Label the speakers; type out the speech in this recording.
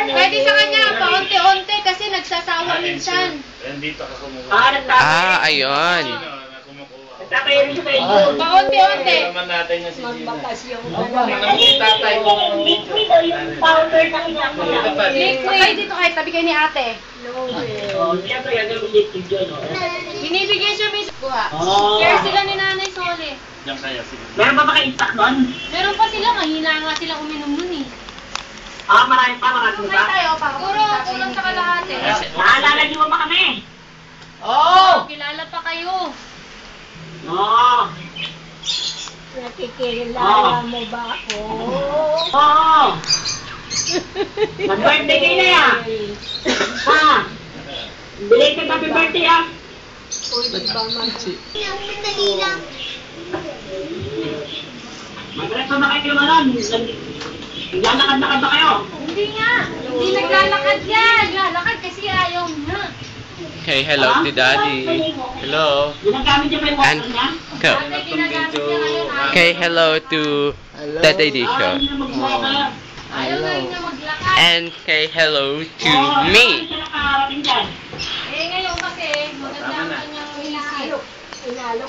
Speaker 1: Pwede sa kanya, paunti-unti kasi nagsasawa minsan.
Speaker 2: Nandito ka kumukuha.
Speaker 3: Ayun.
Speaker 1: Paunti-unti.
Speaker 2: Naman natin yung si Gina.
Speaker 4: Magbakasyon ka
Speaker 2: Tatay ko ng
Speaker 5: Liquid o yung powder na kinakula.
Speaker 1: Liquid. Dito kahit tabi kayo ni ate.
Speaker 5: Siyempre, yan yung liquid yun.
Speaker 1: Binibigyan siya may buha.
Speaker 5: Oh.
Speaker 1: Share sila ni Nanay Sole.
Speaker 2: Diyan kaya sige.
Speaker 5: Meron ba maka-impact doon?
Speaker 1: Meron pa sila, mahina nga sila uminom nun eh.
Speaker 5: Marami pa.
Speaker 1: May tayo pa. Puro kulang sa kalahati.
Speaker 5: Naalala niyo ba kami?
Speaker 1: Kilala pa kayo.
Speaker 5: Oo.
Speaker 4: Nakikilala mo ba ako?
Speaker 5: Oo. Nag-birthday kayo na yan. Ha? Belated happy birthday ah.
Speaker 4: Uy, di ba
Speaker 1: Madali lang.
Speaker 5: Magreso na kayo naman. Naglalakad-lakad ba kayo?
Speaker 1: Hindi nga. Hindi naglalakad yan. Lalakad kasi ayaw na.
Speaker 3: Okay, hello to Daddy. Hello.
Speaker 5: Ginagamit niyo ba yung
Speaker 3: And
Speaker 5: water niya?
Speaker 3: go.
Speaker 1: Ate, ginagamit niya ngayon.
Speaker 3: Okay, hello to Tatay Disho.
Speaker 5: Hindi na mag-water.
Speaker 1: Ayaw na rin niya maglakad.
Speaker 3: And say hello to
Speaker 5: Oo,
Speaker 3: me.
Speaker 5: hindi siya nakakarating dyan.
Speaker 1: Eh ngayon kasi maganda ang kanyang inisip.
Speaker 4: Inalok